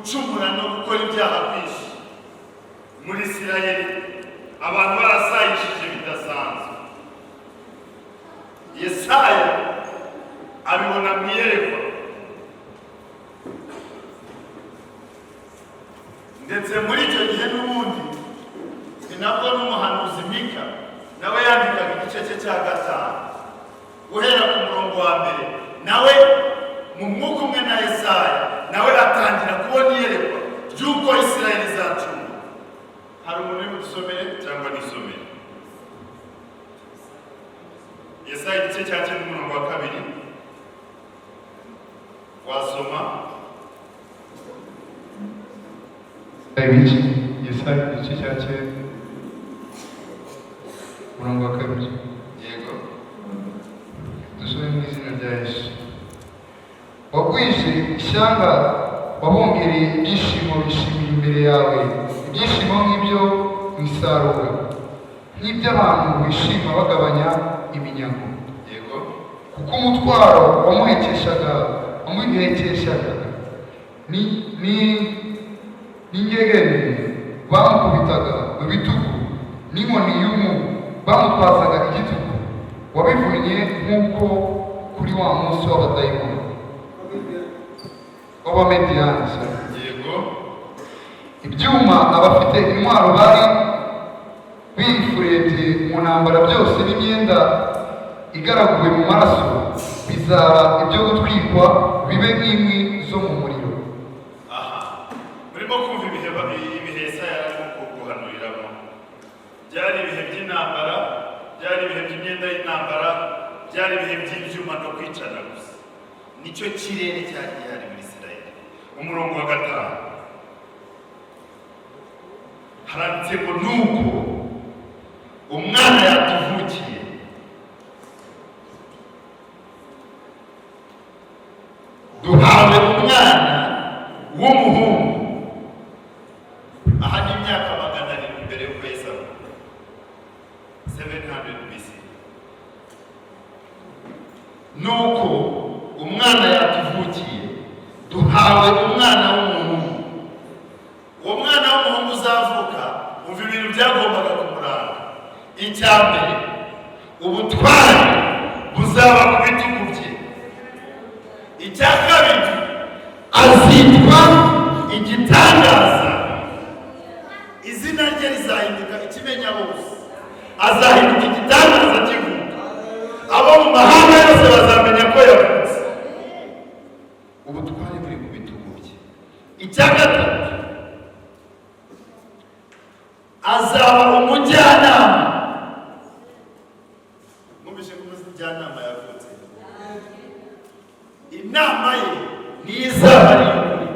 gucumura no gukora ibyaha byinshi. Muri Isirayeli abantu barasayishije bidasanzwe. Yesaya abibona mu iyerekwa, ndetse muri icyo gihe n'ubundi ni nabwo n'umuhanuzi Mika nawe yandikaga igice cye cya 5 guhera ku murongo wa mbere, nawe mu mwuka umwe na Yesaya nawe atangira kubona iyerekwa ry'uko Isirayeli izacunga. Hari umuntu uri budusomere cyangwa nisomere? Yesaya igice cya 9 umurongo wa 2 wasoma. Yesaya igice cya 9 umurongo wa 2. Yego, dusome mu izina rya Yesu. Wagwije ishyanga, wabongereye ibyishimo bishimira imbere yawe, ibyishimo nk'ibyo mu isarura, nk'iby'abantu bishima bagabanya iminyago. yego, kuko umutwaro wamuhekeshaga n'ingegene bamukubitaga mu bitugu, n'inkoni y'umu bamutwazaga igitugu, wabivunnye nk'uko kuri wa munsi w'abadayimoni w'abamediyani. yego, ibyuma abafite intwaro bari bifurebye mu ntambara byose n'imyenda igaraguwe mu maraso bizaba ibyo gutwikwa bibe nk'inkwi zo mu muriro. aha, urimo kumva ibihe Yesaya arimo guhanuriramo. Byari ibihe by'intambara, byari ibihe by'imyenda y'intambara, byari ibihe by'ibyuma no kwicana gusa. Nicyo kirere cyari gihari muri Isirayeli. Umurongo wa 5 haranditse ngo nuko umwana yatuvukiye, duhawe umwana w'umuhungu. Aha ni imyaka 700 mbere y'uko Yesu avuka, 700 BC. Nuko umwana yatuvukiye, duhawe umwana w'umuhungu. Uwo mwana w'umuhungu uzavuka, umva ibintu byagombaga kumuranga. Icya mbere, ubutware buzaba ku bitugu bye. Icya kabiri, azitwa igitangaza. Izina rye rizahinduka ikimenya bose. Azahinduka igitangaza cy'ivuka. Abo mu mahanga yose bazamenya ko yavutse. Ubutware buri mu bitugu bye. Icya gatatu, azaba umujyanama. Mubishe ko umujyanama yavutse. Inama ye niyo izaba ari ukuri,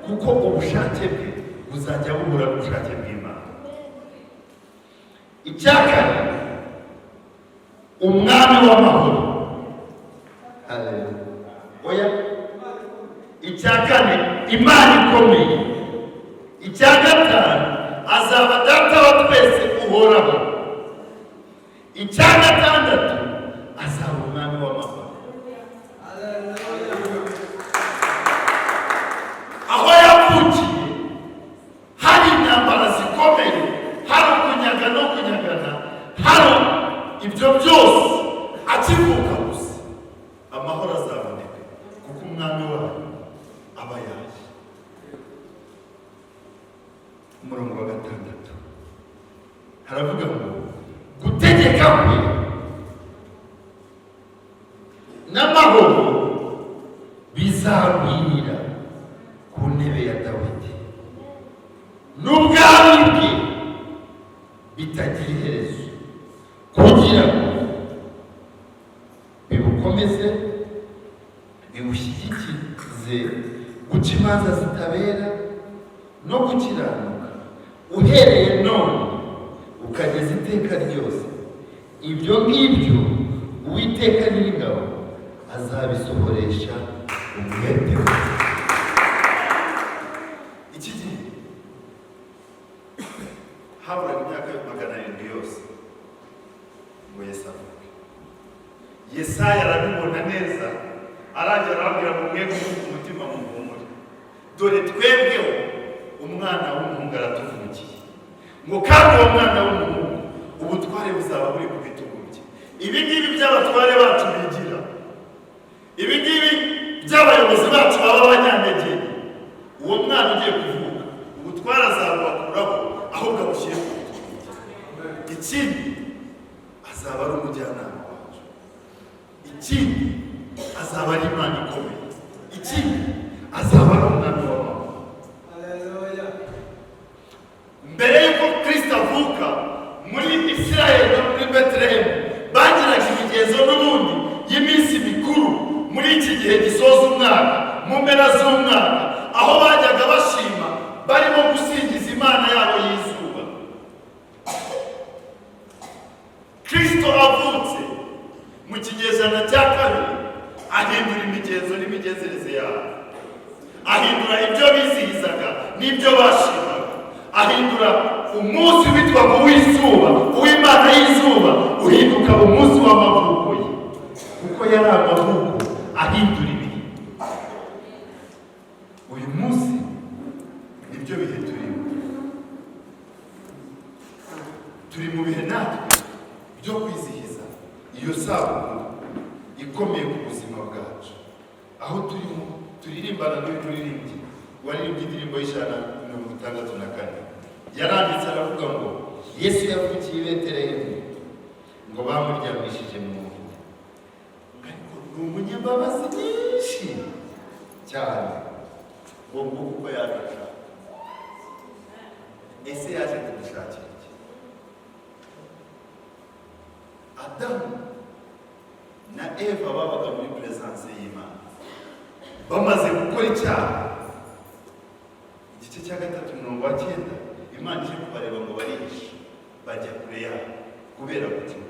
kuko ubushake bwe buzajya buhura n'ubushake bw'Imana. Icya kane, umwami w'amahoro. Oya. Icya kane, Imana ikomeye. Icya gatanu, azaba data wa twese uhoraho. Icya gatandatu, azaba umwami w'amahoro. Aho yavukiye hari intambara zikomeye, hari ukunyaga no kunyagana, hari ibyo byose. Akivuka gusa amahoro azaboneka, kuko umwami wayo aba yaje. Umurongo wa 6 haravuga ngo gutegeka kwe n'amahoro bizagwirira ku ntebe ya Dawidi, n'ubwami bwe bitagira iherezo, kugira ngo bibukomeze bibushyigikize guca imanza zitabera no gukiranuka, uhereye none ukageza iteka ryose. Ibyo ngibyo Uwiteka Nyiringabo azabisohoresha umwete we. Iki gihe haburaga imyaka 700 yose ngo Yesu avuke. Yesaya arabibona neza, arangira arabwira ngo mwebwe umutima muhumure, dore twebweho umwana w'umuhungu aratuvukiye, ngo kandi uwo mwana w'umuhungu ubutware buzaba buri ku bitugu bye. Ibi ngibi by'abatware bacu bigira, ibi ngibi by'abayobozi bacu baba abanyantege, uwo mwana ugiye kuvuka ubutware azabubakuraho ahubwo abushyire ku bitugu bye. Ikindi azaba ari umujyanama wacu, ikindi azaba ari Imana ikomeye, ikindi azaba ari umwami w'amahoro. Mbere y'uko Kristo avuka muri Isirayeli no muri Betelehemu bagiraga imigenzo n'ubundi y'iminsi mikuru muri iki gihe gisoza umwaka, mu mpera z'umwaka, aho bajyaga bashima barimo gusingiza Imana yabo y'izuba. Kristo avutse mu kinyejana cya kabiri ahindura imigenzo n'imigenzereze yabo, ahindura ibyo bizihizaga n'ibyo bashimaga, ahindura umunsi witwaga uw'izuba, uw'Imana y'izuba, uhinduka umunsi w'amavuko ye, kuko yari amavuko ahindura ibihe. Uyu munsi nibyo bihe turimo, turi mu bihe natwe byo kwizihiza iyo sabukuru ikomeye ku buzima bwacu, aho turimo turirimbana n'uyu muririmbyi waririmbye indirimbo y'164 yaranditse aravuga ngo Yesu yavukiye i Betelehemu, ngo bamuryamishije mu muvure, ariko ni umunyambabazi nyinshi cyane, ngo nguko uko yaje ashaka. Ese yaje kudushakira iki? Adamu na Eva babaga muri presence y'Imana, bamaze gukora icyaha, igice cya 3:9, Imana ije kubareba ngo barihishe, bajya kure yabo kubera gukina.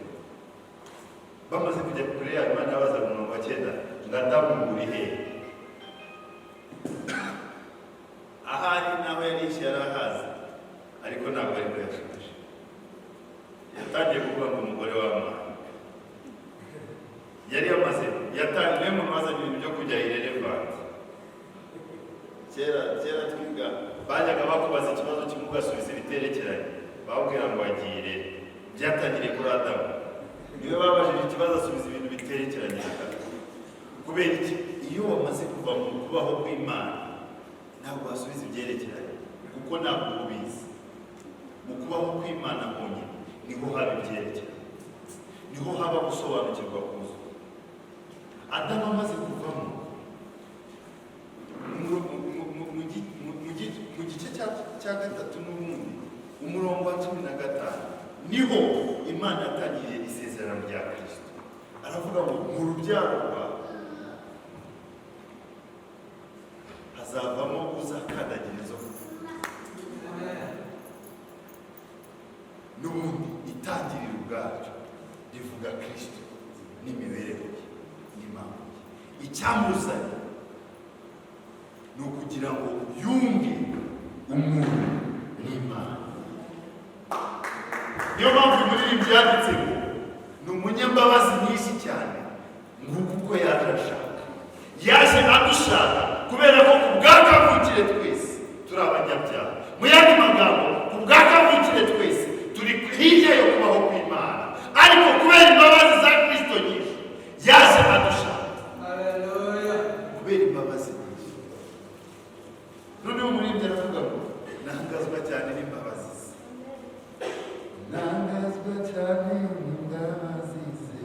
Bamaze kujya kure yabo, Imana yabaza 9, ngo Adamu uri hehe? Ahari naho yarishe yarahazi, ariko ntabwo ariko yashubije. Yatangiye kuvuga ngo umugore w'Imana yari yamaze, yatangiye mu mazanye ibintu byo kujya irelevant. Kera twiga bajyaga bakubaza ikibazo kimwe ugasubiza ibiterekeranye, babwira ngo agire. Byatangiriye kuri Adamu, niwe babajije ikibazo asubiza ibintu biterekeranye. Kubera iki? Iyo wamaze kuva mu kubaho kw'Imana ntabwo wasubiza ibyerekeranye, kuko ntabwo ubizi. Mu kubaho kw'Imana honyine niho haba ibyerekeranye, niho haba gusobanukirwa kuzo. Adamu amaze kuvamo mu gice cya 3 n'ubundi umurongo wa 15 niho Imana yatangiriye isezerano rya Kristo. Aravuga ngo mu rubyaro rwawe hazavamo uzakandagira izo n'ubundi. Itangiriro ubwaryo rivuga Kristo n'imibereho ye n'Imana ye. Icyamuzanye ni ukugira ngo yunge umuntu n'Imana. Niyo mpamvu umuririmbyi yanditse ngo ni umunyambabazi nyinshi cyane, nguko uko yaje ashaka. Yaje adushaka kubera ko ku bwa kavukire twese turi abanyabyaha. Mu yandi magambo, ku bwa kavukire twese turi hirya yo kubaho kw'Imana, ariko kubera imbabazi za Kristo nyinshi yaje adushaka. Haleluya! Kubera imbabazi nyinshi. Noneho umuririmbyi aravuga ngo nangazwa cyane n'imbabazi ze, nangazwa cyane n'imbabazi ze.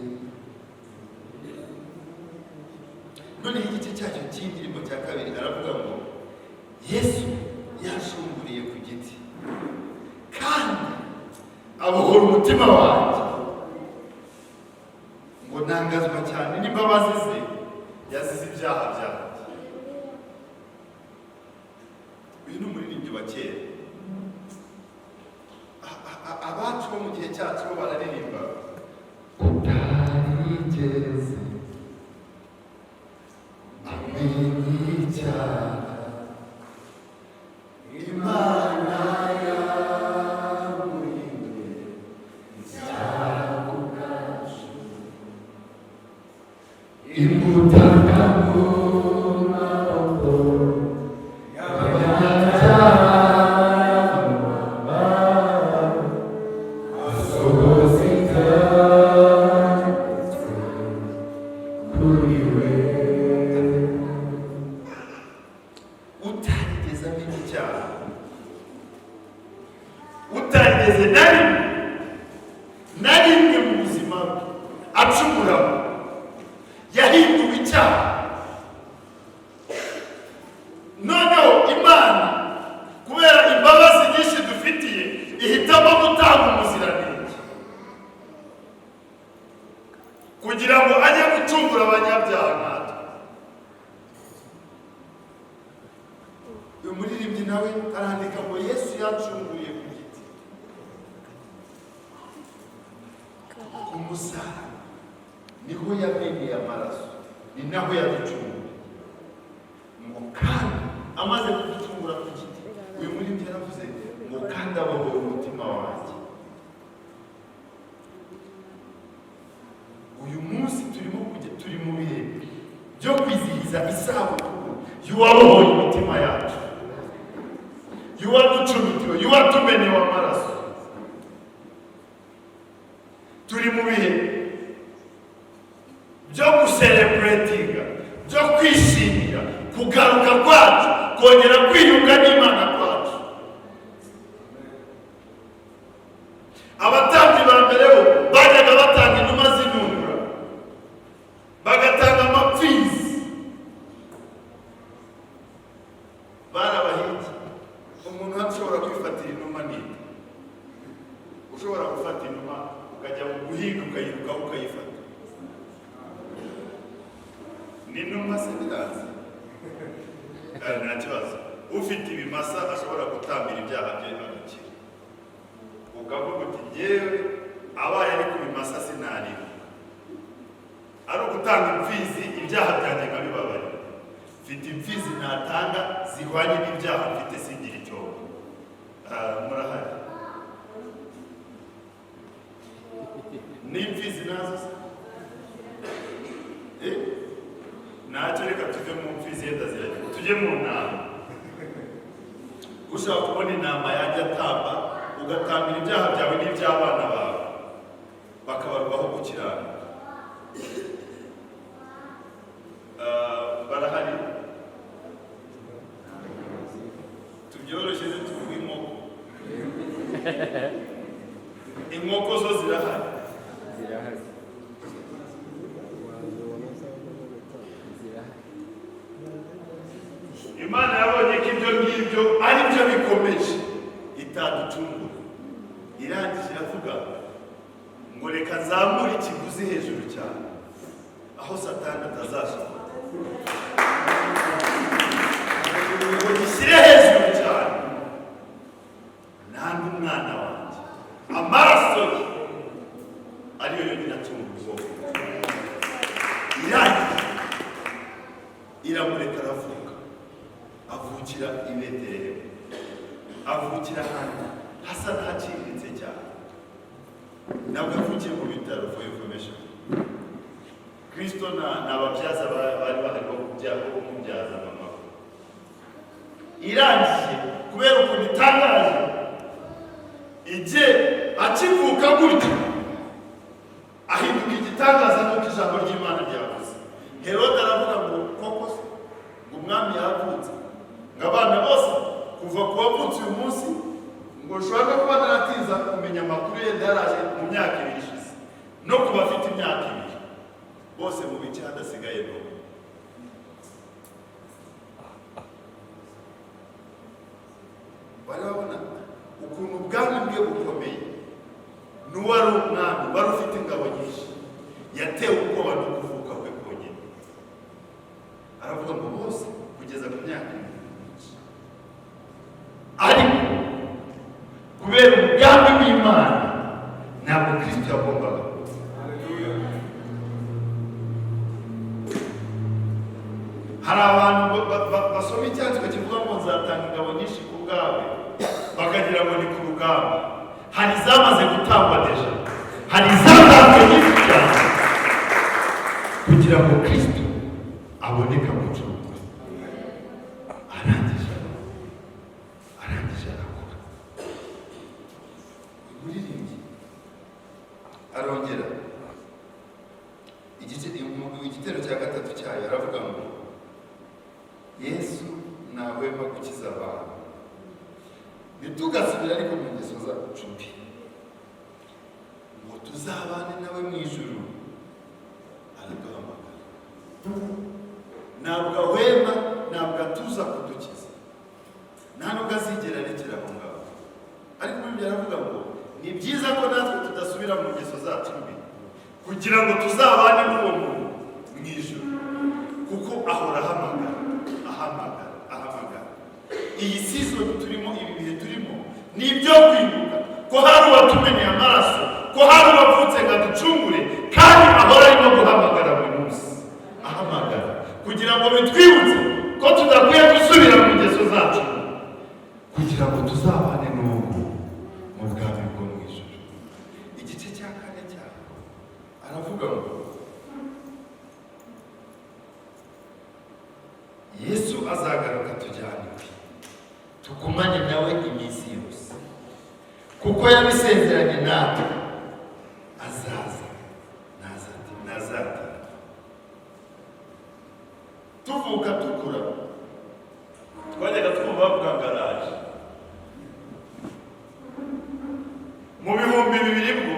None igice cyacyo cy'indirimbo cya 2 aravuga ngo Yesu yashunguriye ku giti kandi abohora umutima wanjye, ngo nangazwa cyane n'imbabazi ze, yazize ibyaha byanjye. Uyu ni umuririmbyi wa kera. Abacu bo mu gihe cyacu bo bararirimba utarigeze amenya icyaha Imana yamurinze cyagukasha imbutakamo n'amaboko y'abanyabyaha utarigeze amenya icyaha, utarigeze na rimwe mu buzima bwe acumuraho, yahinduwe icyaha. Noneho Imana kubera imbabazi nyinshi dufitiye ihitamo gutanga umuziranenge kugira ngo ajye gucungura abanyabyaha natwe. Uyu muririmbyi nawe arandika ngo Yesu yacunguye ku giti, ku musaraba niho yameneye amaraso, ni naho yaducunguye. Ngo kandi amaze kuducungura ku giti, uyu muririmbyi yaravuze ngo kandi abohoye umutima wanjye. Uyu munsi turi mu bihe byo kwizihiza isabukuru y'uwabohoye imitima yacu, y'uwaducumitiwe, y'uwatumenewe amaraso. Turi mu bihe byo gusereburetinga, byo kwishimira kugaruka kwacu, kongera kwiyunga n'Imana kwacu. Abatambyi ba mbere bo bajyaga batanga inuma z'intungura, bagatanga amapfizi. Barabahigi. Umuntu ashobora kwifatira inuma nini? Ushobora gufata inuma ukajya guhiga ukayirukaho ukayifata. Ni inuma se birazi? Nta kibazo. Ufite ibimasa ashobora gutambira ibyaha bye agakira. Ukavuga uti njyewe abaye ari ku bimasa sinariho. Ari ugutanga imfizi ibyaha byanjye nkabibabarira. Mfite imfizi natanga zihwanye n'ibyaha mfite singira icyo. Murahari. N'imfizi nazo se? Ntacyo, reka tuve mu mfizi yenda zirajya. Tujye mu nama. Ushaka kubona inama yajya atamba, ugatambira ibyaha byawe n'iby'abana bawe, bakabarwaho gukiranuka. Barahari. Tubyoroshye tuvuge inkoko. Inkoko zo zirahari. Imana yabonye ko ibyo ngibyo ari byo bikomeje itaducungura. Irangije iravuga ngo reka nzamure ikiguzi hejuru cyane, aho Satani atazashobora. Ngo gishyire hejuru cyane, nandi umwana wanjye, amaraso ye ariyo yonyine acungura ubwoko. Irangije iramureka aravuka, avukira i Betelehemu, avukira ahantu hasa n'ahaciriritse cyane. Ntabwo avukiye mu bitaro for information. Kristo n'ababyaza bari bahari bo kumubyaza mama we. Irangije kubera ukuntu itangaje, igihe akivuka gutya ahinduka igitangaza nk'uko ijambo ry'Imana ryavuze. Herode aravuga ngo koko se ngo umwami yavutse, ngo abana bose kuva ku wavutse uyu munsi ngo ushobora kuba naratiza kumenya amakuru yenda yaraje mu myaka 2 ishize, no ku bafite imyaka 2 bose mu bice hadasigaye no. Barabona ukuntu ubwami bwe bukomeye, n'uwari umwami wari ufite ingabo nyinshi, yatewe ubwoba no kuvuka kwe konyine. Aravuga ngo bose kugeza ku myaka 1. Ariko kubera umugambi w'Imana ntabwo Kristo yagombaga. Hari abantu basoma icyanditswe kivuga ngo nzatanga ingabo nyinshi ku bwawe, bakagira ngo ni ku rugamba. Hari izamaze gutangwa deja, hari izatanzwe nyinshi cyane kugira ngo Kristo aboneka mu gihugu. Arangije arakora. Umuririmbyi arongera igitero cya Yesu ntahwema gukiza abantu. Ntitugasubire ariko mu ngeso zacu mbi, ngo tuzabane nawe mu ijuru. Araduhamagara, ntabwo ahwema, ntabwo atuza kudukiza, nta nubwo azigera arekera aho ngaho. Ariko Bibiliya aravuga ngo ni byiza ko natwe tudasubira mu ngeso zacu mbi kugira ngo tuzabane n'uwo muntu mu ijuru, kuko ahora ahamagara. Iyi season turimo, ibi bihe turimo, ni ibyo kwibuka ko hari uwatumeneye amaraso, ko hari uwavutse ngo aducungure, kandi ahora arimo guhamagara buri munsi. Ahamagara kugira ngo bitwibutse ko tudakwiye gusubira mu ngeso zacu, kugira ngo tuzabane n'uwo mu bwami bwo mu ijuru. Igice cya 4 cyaho aravuga ngo Yesu azagaruka tujyane, tugumane nawe iminsi yose, kuko yabisezeranye natwe. Azaza ntazata. Tuvuka dukura twajyaga twumva bavuga ngo araje. Mu 2000 bwo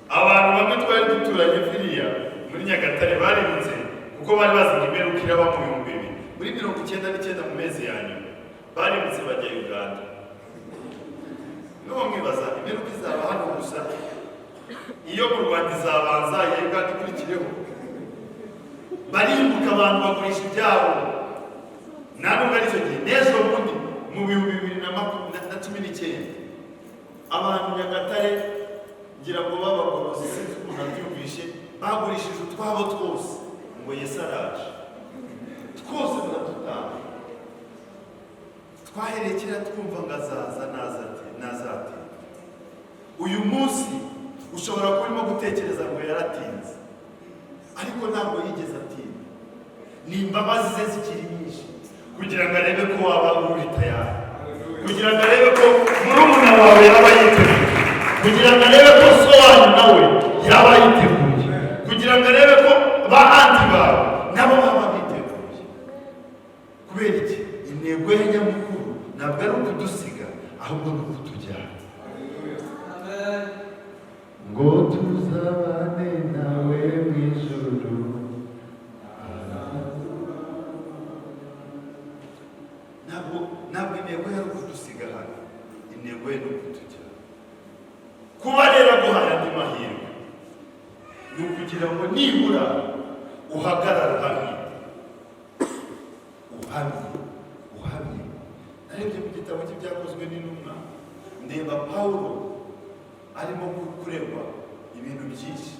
abantu bamwe twari duturanye firiya muri Nyagatare barimutse, kuko bari bazi ngo imperuka iraba mu 2000. Muri 99 mu mezi ya nyuma barimutse bajya Uganda. N'uwo mwibaza imperuka izaba hano gusa, iyo mu Rwanda izabanza iya Uganda ikurikireho. Barimbuka abantu bagurisha ibyabo, nta nubwo ari icyo gihe. N'ejo bundi mu 2019 abantu Nyagatare ngira ngo babagorozi, sinzi ukuntu abyumvishe, bagurishije utwabo twose ngo Yesu araje. Twose baradutanga, twaherekera twumva ngo azaza, nazate. Uyu munsi ushobora kuba urimo gutekereza ngo yaratinze, ariko ntabwo yigeze atinda. Ni imbabazi ze zikiri nyinshi, kugira ngo arebe ko waba uri tayari, kugira ngo arebe ko murumuna wawe yaba yiteguye, kugira ngo arebe ko so wanyu nawe yaba yiteguye, kugira ngo arebe ko ba anti bawe nabo baba biteguye. Kubera iki? Intego ye nyamukuru ntabwo ari ukudusiga, ahubwo ni ukutujyana. Ngo tuzabane nawe mu ijuru. Ntabwo intego ye ari ukudusiga hano, intego ye ni ukutujyana. Kuba rero aguhaye andi mahirwe ni ukugira ngo nibura uhagarare hamwe, uhamye. Narebye mu gitabo cy'ibyakozwe n'intumwa, ndeba Pawulo arimo kuregwa ibintu byinshi.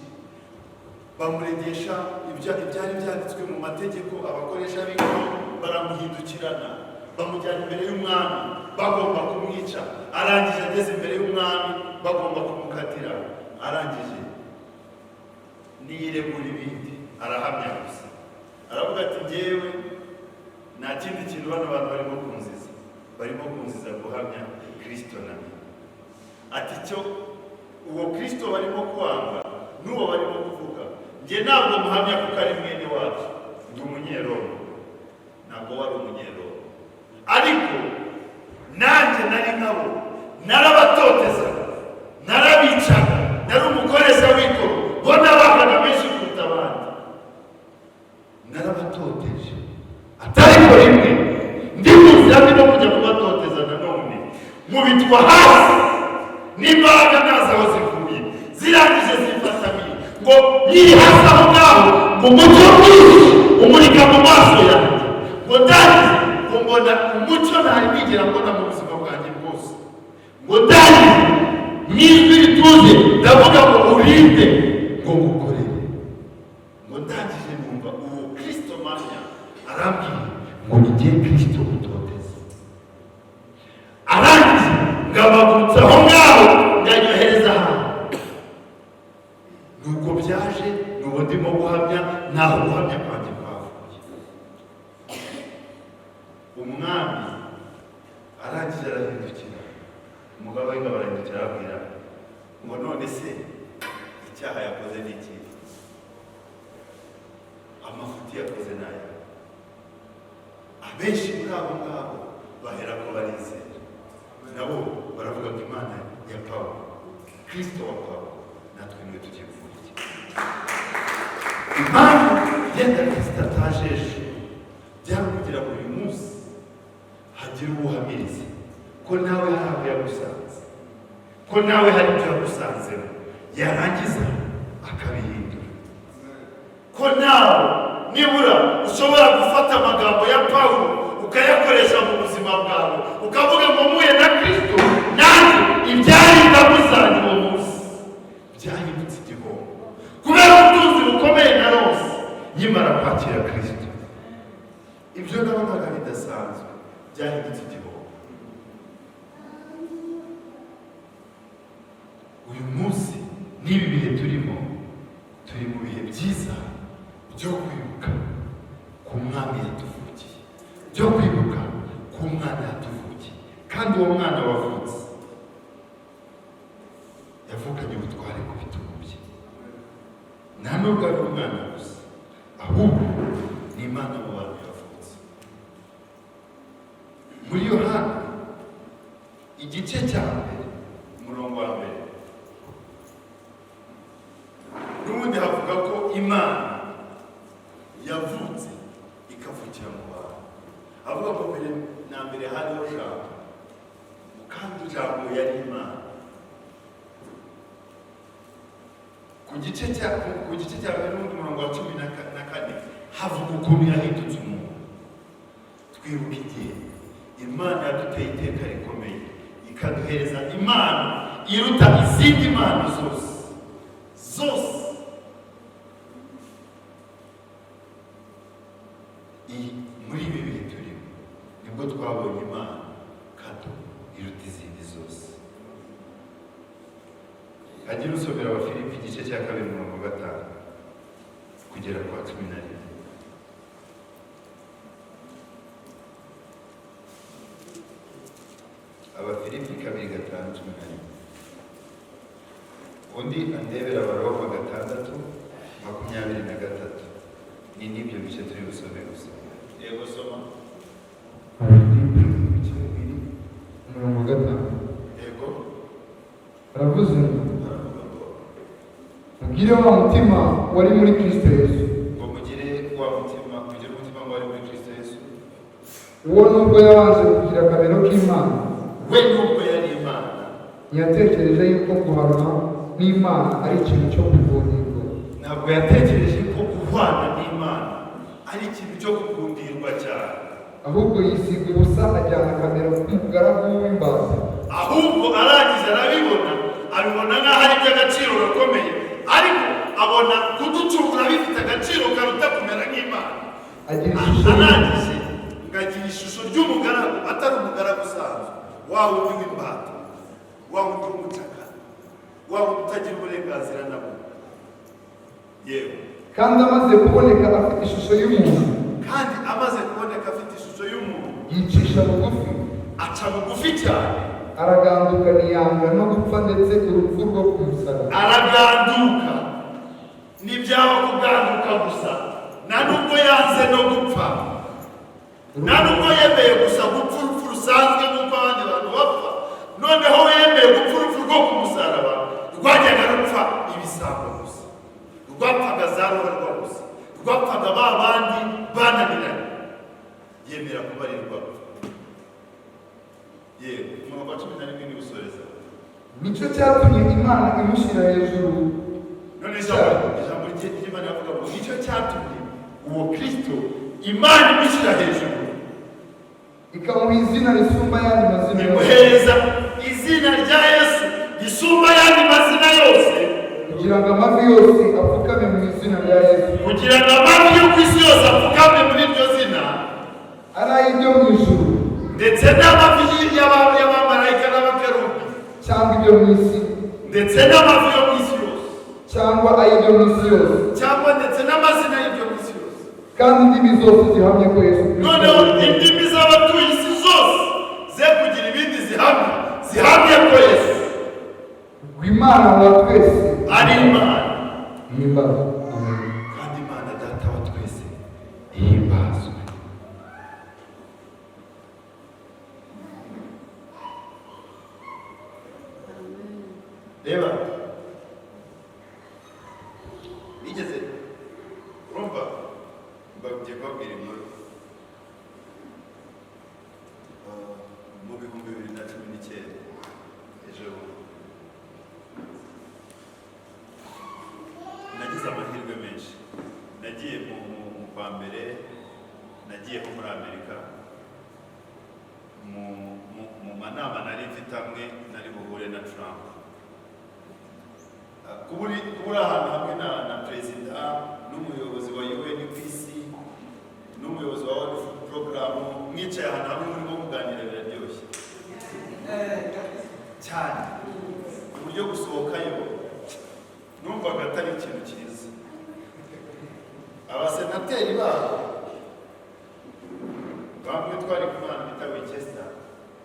Bamuregesha ibyari byanditswe mu mategeko, abakoresha b'ingoro baramuhindukirana, bamujyana imbere y'umwami, bagomba kumwica. Arangije ageze imbere y'umwami, bagomba kumukatira. Arangije niyiregura ibindi, arahamya gusa. Aravuga ati njyewe nta kindi kintu bano bantu barimo kunziza guhamya Kristo na mwe. Ati cyo uwo Kristo barimo kwanga n'uwo barimo kuvuga, njye ntabwo muhamya kuko ari mwene wacu, ndi umunyeroma. Ntabwo wari umunyeroma, ariko nanjye nari nkabo, narabatoteza, narabicaga, nari umukoresha w'ikoro, bo nabahana benshi kuruta abandi. Narabatoteje, atariko rimwe ndi muzira ndimo kujya kubatoteza nanone, mubitwa hasi n'imbaraga nazo aho zivuye, zirangije zifatamiye ngo nyiri hasi aho ngaho, ngo umucyo mwinshi umurika mu maso yanjye, ngo ndagize ngo mbona umucyo ntari nigera mbona mu buzima bwanjye bwose, ngo ndagize mu ijwi rituze ndavuga ngo urinde, ngo ngukorere. Ngo ndangije numva uwo Kristo manya arambwiye ngo nijye Kristo utoteza. Arangije ngabagurutsa aho ngaho, ndanyohereza hano. Nuko byaje, nuko ndimo guhamya, naho guhamya kwanjye kwavuye. Umwami arangije arahindukira, umugabo w'ingabo arahindukira arabwira ngo none se icyaha yakoze ni iki? Amafuti yakoze nayo. benshi muri abo ngabo bahera ko barizera, nabo baravuga ngo Imana ya Pawulo, Kristo wa Pawulo, natwe niwe tugiye kuvuga. Impamvu yenda Kristo atajeje byari kugira ngo uyu munsi hagire uwuhamiriza ko nawe hari aho yagusanze, ko nawe hari ibyo yagusanzemo, yarangiza akabihindura, ko nawe nibura ushobora gufata amagambo ya Pawulo ukayakoresha mu buzima bwawe, ukavuga ngo muye na Kristo nanjye ibyari ndamuzanye uwo munsi byahindutse igihombo, kubera ubutunzi bukomeye na rose nyimara kwakira Kristo. Ibyo nabonaga bidasanzwe byahindutse igihombo. Uyu munsi n'ibi bihe turimo, turi mu bihe byiza byo kwibuka ku mwami yatuvukiye, byo kwibuka ku mwana yatuvukiye, kandi uwo mwana wavutse yavukanye ubutware ku bitugu bye. Nta nubwo ari umwana gusa, ahubwo ni Imana mu bantu yavutse. Muri Yohana igice cya mbere umurongo wa mbere, n'ubundi havuga ko Imana yavutse ikavukira mu bantu. Avuga ko mbere na mbere hariho Jambo, kandi Jambo yari Imana. Ku gice cya mbere n'ubundi umurongo wa 14 havuga ukuntu yahindutse umuntu. Twibuka igihe Imana yaduteye iteka rikomeye, ikaduhereza Imana iruta izindi Mana zose. Muri ibi bihe turimo nibwo twabonye Imana kado iruta izindi zose. Hajya usomera Abafilipi igice cya 2 umurongo wa 5 kugera kwa 11. Abafilipi 2:5-11. Undi andebera Abaroma 6:23. Ni nibyo bice turi busome gusa. Yego soma. Abafilipi umurongo wa 5. Yego. Aravuze ngo mugire wa mutima wari muri Kristo Yesu. Ngo mugire wa mutima, mugire umutima wari muri Kristo Yesu. Uwo nubwo yabanje kugira akamero k'Imana, we nubwo yari Imana, ntiyatekereje yuko guhanwa n'Imana ari ikintu cyo kugundirwa. Ntabwo yatekereje ko guhwana n'Imana ari ikintu cyo kugundirwa cyane, ahubwo yisiga ubusa ajyana akamero k'umugaragu w'imbata. Ahubwo arangije arabibona, abibona nk'aho ari iby'agaciro gakomeye, ariko abona kuducungura bifite agaciro karuta kumera nk'Imana. Arangije ngagira ishusho ry'umugaragu, atari umugaragu usanzwe, wa wundi w'imbata, wa wundi w'umucakara, wa wundi utagira uburenganzira na bumwe. Yewe kandi amaze kuboneka afite ishusho y'umuntu, yicisha bugufi, aca bugufi cyane, araganduka ntiyanga no gupfa, ndetse urupfu rwo ku musaraba. Araganduka, ntibyaba kuganduka gusa, nta nubwo yanze no gupfa, nta nubwo yemeye gusa gupfa urupfu rusanzwe nk'uko abandi bantu bapfa, noneho yemeye gupfa urupfu rwo ku musaraba rwajyaga rupfa ibisambo gusa, rwapfaga za ruharwa gusa, rwapfaga ba bandi bananiranye, yemera kubarirwa. Yewe umurongo wa 11 ni gusoreza. Nicyo cyatumye Imana imushyira hejuru. None ijambo ry'Imana yavuga ngo nicyo cyatumye uwo Kristo Imana imushyira hejuru, ikamuha izina risumba ayandi mazina yose, imuhereza izina rya Yesu risumba ayandi mazina yose, kugira ngo amavi yose apfukame mu izina rya Yesu, kugira ngo amavi yo ku isi yose apfukame muri iryo zina, ari ay'ibyo mu ijuru ndetse n'amavi y'abamarayika n'abakerubi, cyangwa ibyo mu isi, ndetse n'amavi yo mu isi yose, cyangwa ay'ibyo mu isi yose, cyangwa ndetse n'amazina y'ibyo mu isi yose, kandi indimi zose zihamye ko Yesu Kristo. Noneho indimi z'abatuye isi zose ze kugira ibindi zihamye ko Yesu Imana wa twese ari Imana. Himbazwe. Kandi Imana Data wa twese ihimbazwe. ngiye kubabwira inkuru mu bihumbi 2019 ejo nagize amahirwe menshi. Nagiye mu kwa mbere, nagiye ho muri Amerika mu manama nari mfite amwe nari buhure na Trump. Kuburi ahantu hamwe na perezida n'umuyobozi wa UN ku isi n'umuyobozi wa World Food Program, mwicaye ahantu hamwe murimo kuganira biraryoshye cyane, uburyo gusohokayo numvaga atari ikintu cyiza. Abasenateri babo bamwe twari kumwana bita Winchester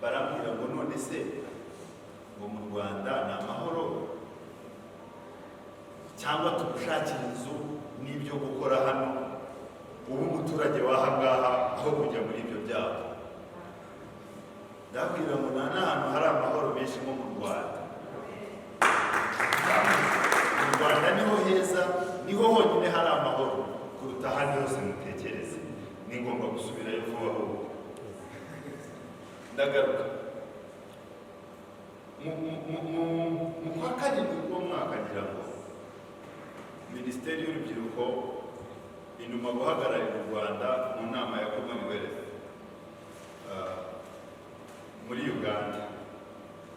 barambwira ngo none se ngo mu Rwanda ni amahoro cyangwa tugushakira inzu n'ibyo gukora hano, ubu umuturage w'ahangaha aho kujya muri ibyo byabo. Ndabwira ngo nta n'ahantu hari amahoro menshi nko mu Rwanda. Mu Rwanda niho heza, niho honyine hari amahoro kuruta ahandi hose mutekereze. Ni ngombwa gusubirayo vuba vuba. Ndagaruka mu kwa karindwi k'uwo mwaka ngira ngo Minisiteri y'Urubyiruko inuma guhagararira u Rwanda mu nama ya Commonwealth muri Uganda.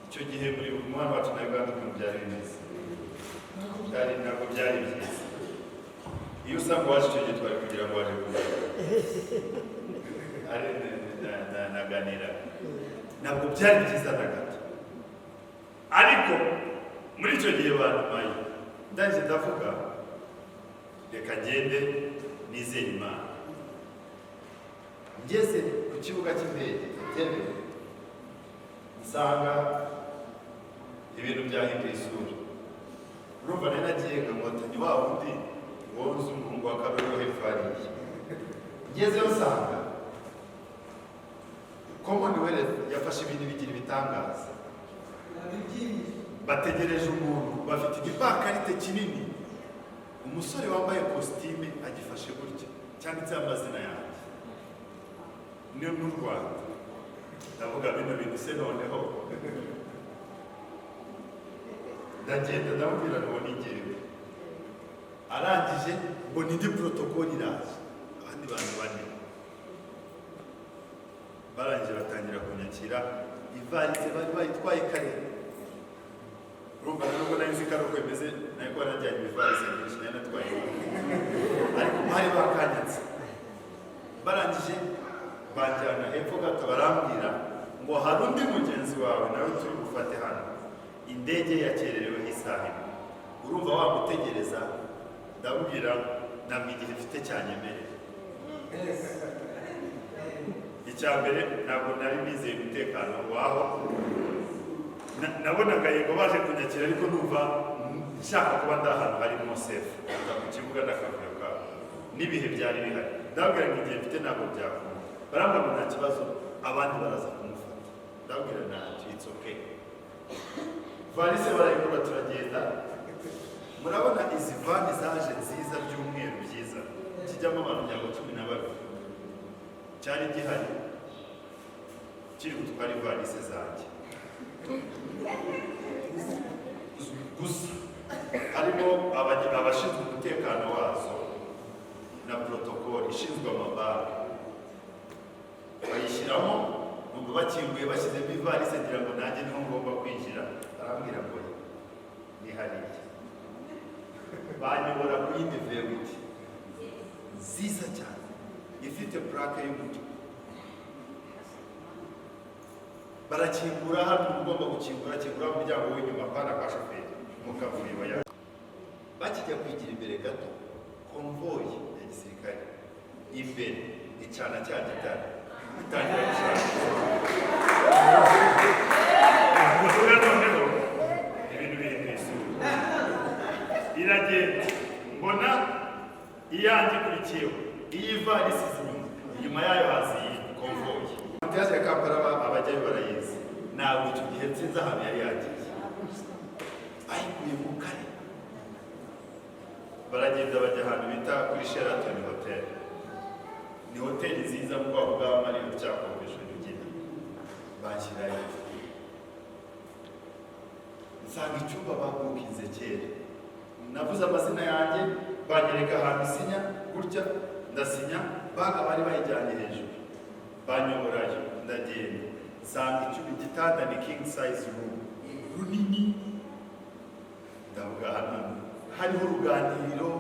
Icyo gihe muri umwana wacu na Uganda ukuntu byari bimeze, ntabwo byari byiza. Iyo usanga waje icyo gihe twari kugira ngo waje kureba naganira, ntabwo byari byiza na gato. Ariko muri icyo gihe bantumaye ndangije ndavuga reka ngende nizere Imana. Ngeze ku kibuga cy'indege Entebbe nsanga ibintu byahinduye isura. Urumva nari nagiye nkamotanyi wa wundi wowe uzi umuhungu wa Kabego hepfo hariya. Ngezeyo nsanga Commonwealth yafashe ibintu bigira ibitangaza. Bategereje umuntu, bafite igipakarite kinini, umusore wambaye kositime agifashe gutya cyanditseho amazina yanjye ni mu Rwanda. Ndavuga bino bintu se noneho ndagenda ndamubwira ngo ni njyewe. Arangije ngo n'indi protokoli iraje, abandi bantu bane barangije batangira kunyakira. Ivarisi bari bayitwaye kare, urumva nubwo nari nzi ko ari uko bimeze, nari kuba najyanye ivarisi nyinshi nari natwaye, ariko bari bakanyatse. Barangije banjyana hepfo gato barambwira ngo hari undi mugenzi wawe nawe turi bufate hano, indege yakerereweho isaha imwe, urumva wamutegereza? Ndabwira ntabwo igihe mfite cyanyemerera. Icya mbere ntabwo nari nizeye umutekano waho, nabonaga yego baje kunyakira ariko numva nshaka kuba ndi ahantu harimo sefu, ku kibuga n'akavuyo kawe n'ibihe byari bihari. Ndabwira ngo igihe mfite ntabwo byakunda. Barambwira ngo nta kibazo, abandi baraza kumufata. Ndabwira ntacyo, it's okay. Valise barayikora turagenda. Murabona izi vani zaje nziza by'umweru byiza, kijyamo abantu byabo 12 cyari gihari kiri gutwara ivalise zanjye gusa. Harimo abashinzwe umutekano wazo na protokoli ishinzwe amabara, bayishyiramo nubwo bakinguye bashyizemo ivalise ngira ngo nanjye niho ngomba kwinjira. Arambwira ngo ni hariya. Banyobora ku yindi vewiti nziza cyane ifite plaque y'umutuku. Barakingura hano, ugomba gukingura kingura umuryango w'inyuma pana kwa shoferi mukavuyo ya. Bakijya kwigira imbere gato, konvoyi ya gisirikare imbere icana cya gitari itangira gushaka. Noneho ibintu bihinduye isura, iragenda mbona iyanjye ikurikiyeho, iyi ivarisi inyuma yayo hazi iyi konvoyi. Mutiyaje ya Kampala abajyayo barayizi, ntabwo icyo gihe nsinzi ahantu yari yagiye. Bayikuye mu kare baragenda bajya ahantu bita kuri Sheraton Hotel. hoteli nziza mu bwoko bwa Marriott cyangwa Convention Ugina bashyirayo nsanga icyumba babukinze kera navuze amazina yanjye banyereka ahantu sinya gutya ndasinya baga bari bayijyanye hejuru banyoborayo ndagenda nsanga icyumba igitanda ni king size room runini ndavuga hano hariho uruganiriro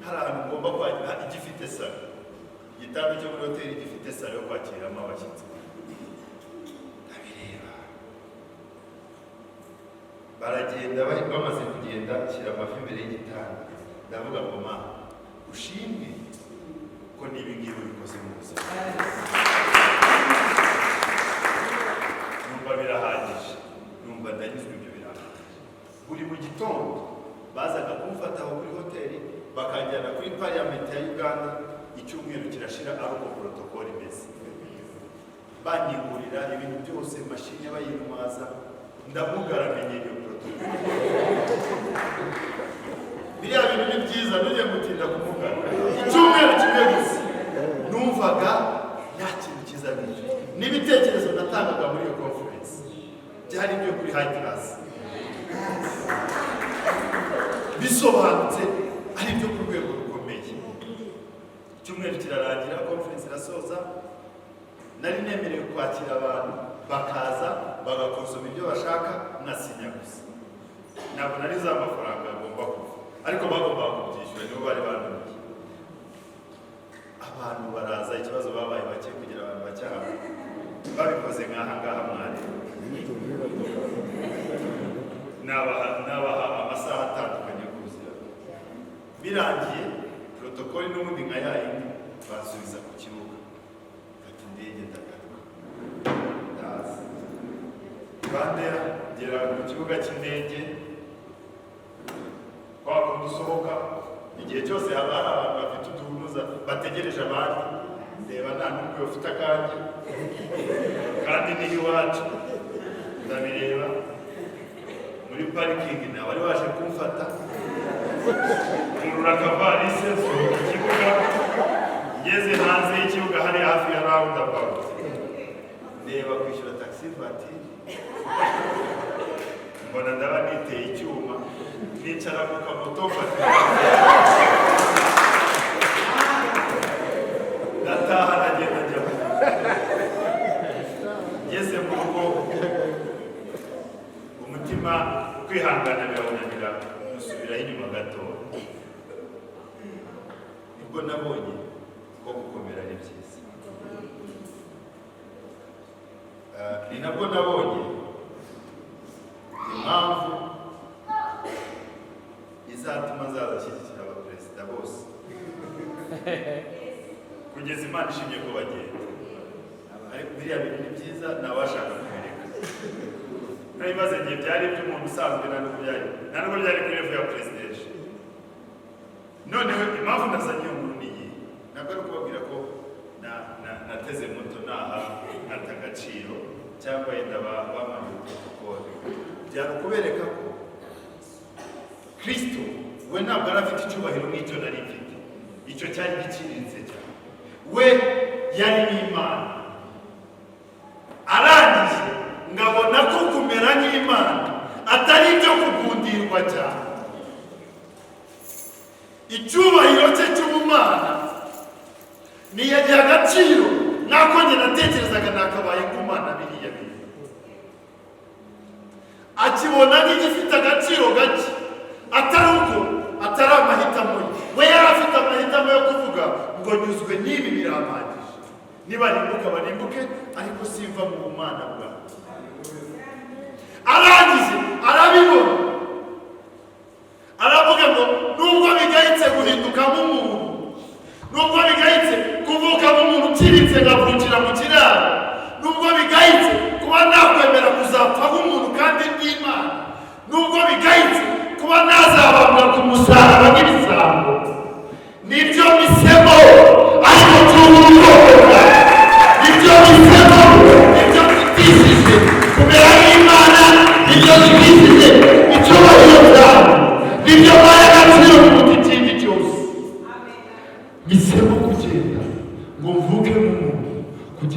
hari ahantu ngomba kwakira igifite salo igitanda cyo muri hoteli gifite salo yo kwakiriramo abashyitsi ndabireba baragenda bamaze kugenda nshyira amafi imbere y'igitanda ndavuga ngo ma ushimwe ko niba ngibi bikoze mu buzima numva birahagije numva ndanyuzwe ibyo birahagije buri mu gitondo bazaga kumfata aho kuri hoteli bakajyana kuri parliament ya Uganda icyumweru kirashira ari uko protocol imeze banyigurira ibintu byose mashini bayinumaza ndamugaramenye iyo protocol biriya bintu ni byiza nujye gutinda kumugana icyumweru kimwe gusa numvaga nta kintu cyiza n'icyo n'ibitekerezo natangaga muri iyo conference byari ibyo kuri high class bisobanutse ari byo ku rwego rukomeye icyumweru kirarangira conference irasoza nari nemerewe kwakira abantu bakaza bagakonsoma ibyo bashaka nkasinya gusa ntabwo nari za mafaranga agomba kuva ariko bagomba kubyishyura nibo bari banduye abantu baraza ikibazo babaye bake kugira abantu bacyaha babikoze nk'aha ngaha mwari nabaha amasaha atandukanye kuzira birangiye protokoli n'ubundi nka yayindi basubiza ku kibuga fata indege ndagaruka ndaza Rwanda ngera ku kibuga cy'indege kwa kundi usohoka igihe cyose haba hari abantu bafite uduhunuza bategereje abandi ndeba nta n'umwe ufite akanjye kandi ni iwacu ndabireba muri parikingi nawe wari waje kumfata nkurura akavarisi nsohoka ikibuga ngeze hanze y'ikibuga hari hafi ya roundabout ndeba kwishyura taxi vatiri mbona ndaba niteye icyuma nicara ku kamoto mfata ndataha nagenda njya ngeze mu rugo umutima kwihangana birawunanira musubiraho inyuma gato nibwo nabonye ko gukomera ari byiza ni nabwo nabonye impamvu izatuma nzazashyigikira abaperezida bose kugeza Imana ishimye ko bagenda ariko biriya bintu ni byiza nabashaka kubereka n'ibibazo igihe byari iby'umuntu usanzwe nta nubwo byari kuri level ya presidential noneho impamvu ndazanye iyo nkuru niyi ntabwo ari ukubabwira ko nateze moto naha nkata agaciro cyangwa yenda bamanuye protocol byari ukubereka ko Kristo we ntabwo yari afite icyubahiro nk'icyo nari mfite icyo cyari giciriritse cyane we yari n'Imana arangije ngabona ko kumera nk'Imana atari ibyo kugundirwa cyane icyubahiro cye cy'ubumana niyagiha agaciro nako njye natekerezaga nakabaye nk'Umana biriya bintu akibona nk'igifite agaciro gake atari uko atari amahitamo ye we yari afite amahitamo yo kuvuga ngo nyuzwe n'ibi birampagije nibarimbuka barimbuke ariko simva mu bumana bwawe arangije arabibona aravuga ngo nubwo bigayitse guhindukamo umuntu nubwo bigayitse kuvukamo umuntu ukiritse ngavukira mu kiraro nubwo bigayitse kuba nakwemera kuzapfa nk'umuntu kandi n'Imana nubwo bigayitse kuba nazabambwa ku musaraba nk'ibisambo nibyo misemo ariko cy'ubwoko nibyo misemo nibyo bitishije kumera nk'Imana nibyo bitishije icyubahiro cyawe nibyo baye agaciro kuruta ikindi cyose misemo kugenda ngo mvuke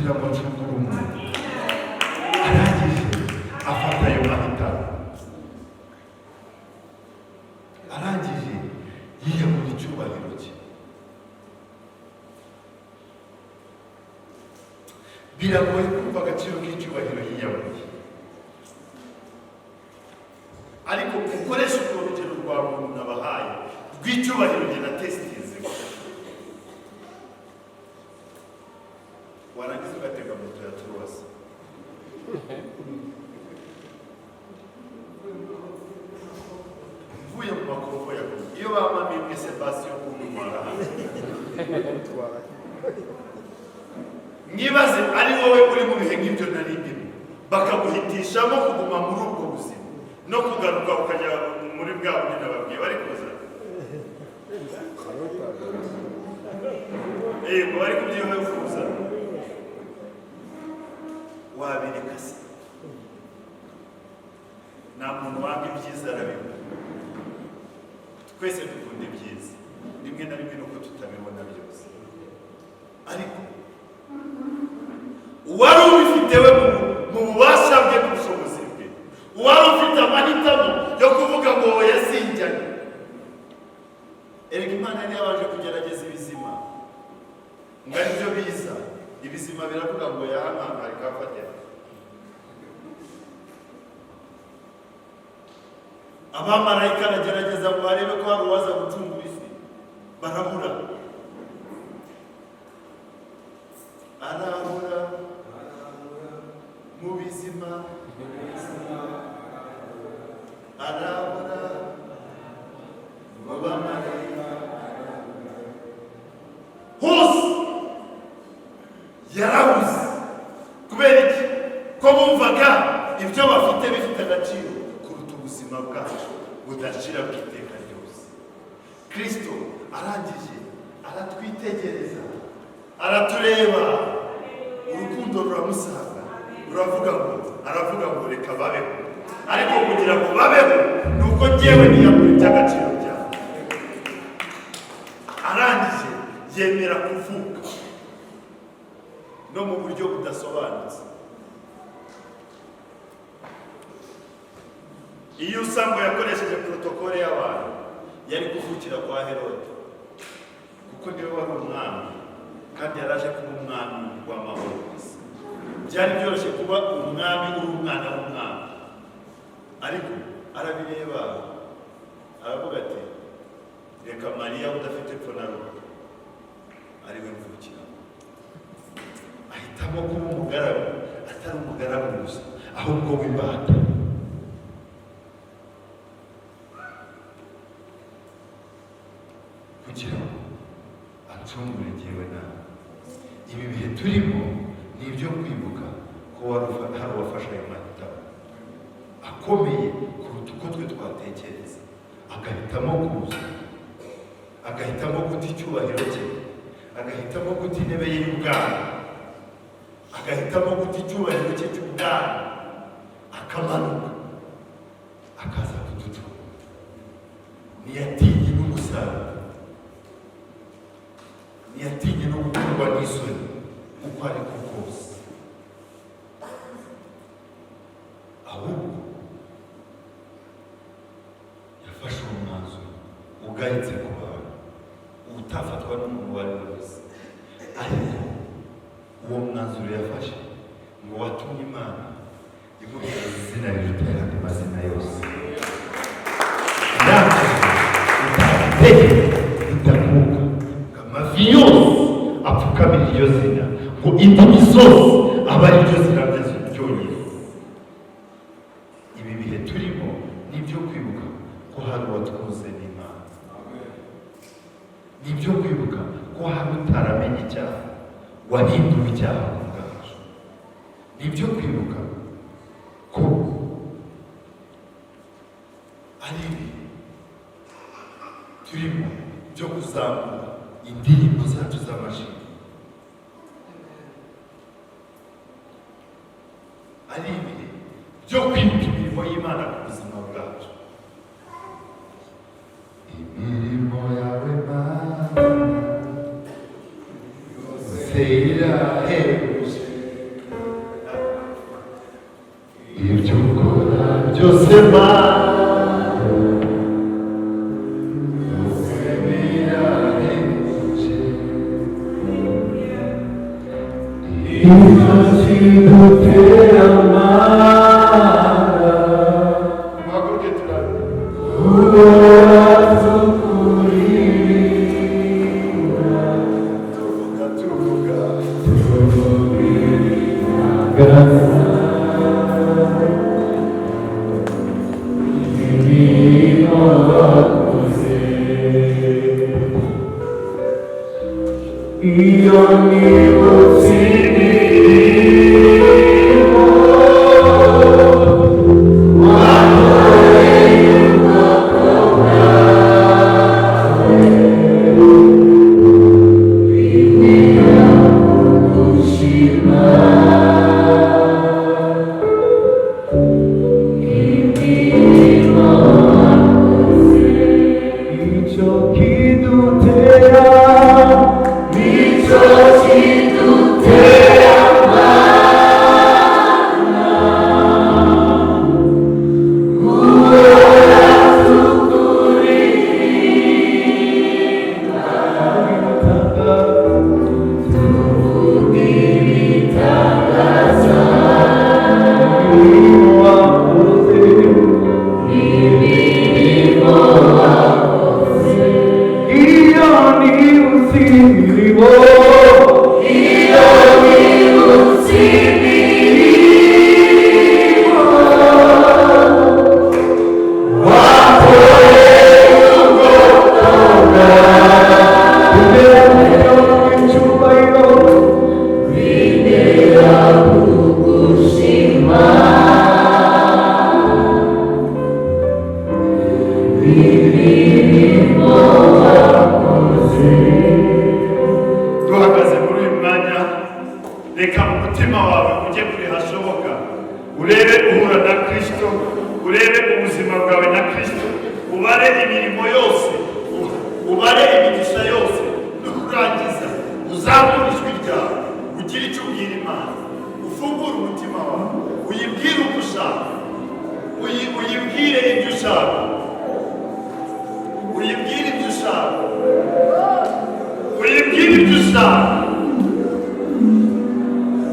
kugira ngo acungure umuntu. Arangije afata ayo mahitamo, arangije yiyamura icyubahiro cye. Biragoye kumva agaciro k'icyubahiro yiyamuye, ariko ukoresha urwo rugero rwa muntu nabahaye rw'icyubahiro njye na tesitize, warangiza ugatega moto ya turuwasi mvuye mu makombo ya Goma, iyo bamamimwe Sebastien kumumara mwibaze ari wowe uri mu bihe nk'ibyo nari ndimo, bakaguhitishamo kuguma muri ubwo buzima no kugaruka ukajya muri bwa bundi nababwiye bari kuza yego bari kubyifuza, wabireka se? Nta muntu wanga ibyiza arabibona, twese dukunda ibyiza, rimwe na rimwe nuko tutabibona byose, ariko uwari ubifite we mu bubasha bwe n'ubushobozi bwe, uwari ufite amahitamo yo kuvuga ngo yasinjyanye. Erega Imana yari yabanje kugerageza ibizima ngo ari byo biza, ibizima biravuga ngo yahamangare kafatira. Abamarayika aragerageza ngo barebe ko hari uwaza gucungura isi, barabura. Arabura mu bizima, arabura mu bamarayika, hose yarabuze. Kubera iki? Ko bumvaga ibyo bafite bifite agaciro kuruta ubuzima bwacu budashira bw'iteka ryose. Kristo arangije aratwitegereza, aratureba, urukundo ruramusaga, aravuga ngo reka babeho. Ariko kugira ngo babeho ni uko njyewe niyamura iby'agaciro byawe. Arangije yemera kuvuka no mu buryo budasobanutse. Iyo usanga yakoresheje protokole y'abantu, yari kuvukira kwa Herode, kuko niwe wari umwami kandi yaraje kuba umwami w'amahoro gusa. Byari byoroshye kuba umwami uri umwana w'umwami, ariko arabireba aravuga ati reka Mariya udafite epfo na ruguru ari we mvukira. Ahitamo kuba umugaragu, atari umugaragu gusa, ahubwo w'imbata. Kugira ngo acungure njyewe nawe. Ibi bihe turimo ni ibyo kwibuka ko hari uwafashe ayo mahitamo akomeye kuruta uko twe twatekereza, agahitamo kuza, agahitamo guta icyubahiro cye, agahitamo guta intebe ye y'ubwami, agahitamo guta icyubahiro cye cy'ubwami, akamanuka akaza kuducunga. Ntiyatinye n'umusaraba, ntiyatinye no gukorwa n'isoni uko ari ko kose, ahubwo yafashe umwanzuro ugayitse ku bantu, utafatwa n'umuntu uwo ari we wese. Ariko uwo mwanzuro yafashe ngo watumye Imana imuhereza izina riruta ayandi mazina yose. Itakuka amavi yose apfukamira iryo zina, ngo indimi zose aba ari ryo zina ryonyine. Ibi bihe turimo ni ibyo kwibuka ko hari uwatwuze n'Imana, ni ibyo kwibuka ko hari utaramenye icyaha wahinduwe icyaha ku bwacu, ni ibyo kwibuka ko ari ibi turimo byo kuzamura indirimbo zacu z'amashimwe, ari ibihe byo kwibuka imirimo y'Imana ku buzima bwacu. Imirimo yawe Mana yose irahebuje, Dosema duhagaze muri uyu mwanya, reka mu mutima wawe ujye kure hashoboka, urebe uhura na Kristo, urebe ubuzima bwawe na Kristo, ubare imirimo yose, ubare imigisha yose, nurangiza uzamure ijwi ryawe, ugire icyo ubwira Imana, ufungure umutima wawe, uyibwire uko ushaka, uyibwire ibyo ushaka, uyibwire ibyo ushaka, uyibwire ibyo ushaka,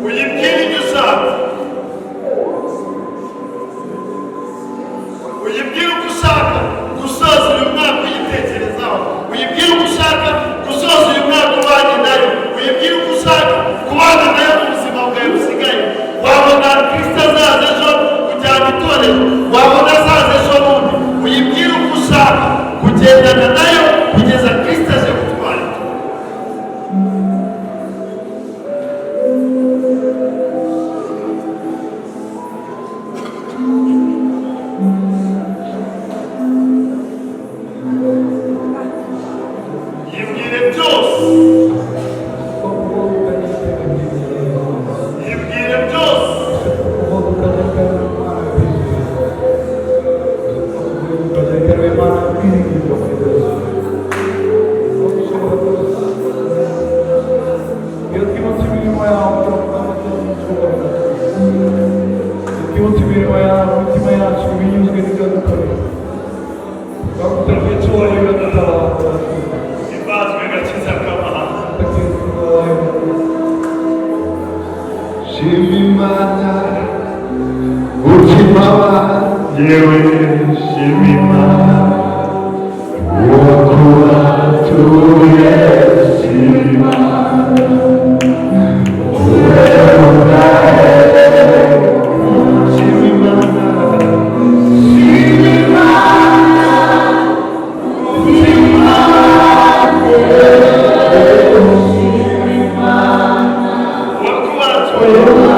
uyibwire ibyo ushaka, uyibwire uko ushaka gusoza uyu mwaka uyitekerezaho, uyibwire uko ushaka gusoza uyu mwaka ubanye nayo, uyibwire uko ushaka kubana nayo mu buzima bwawe busigaye. Wabona Kristo azaza ejo kujyana itorero, wabona azaza ejo bundi, uyibwire uko ushaka kugendana nayo kugeza Kristo aje gutwara. Yibwire byose, yibwire byose, ibazwe gakiza k'amahanga. Shima Imana umutima wanjye, Yewe shima Imana, uko watuye shima Imana, shima Imana, wakuwatuye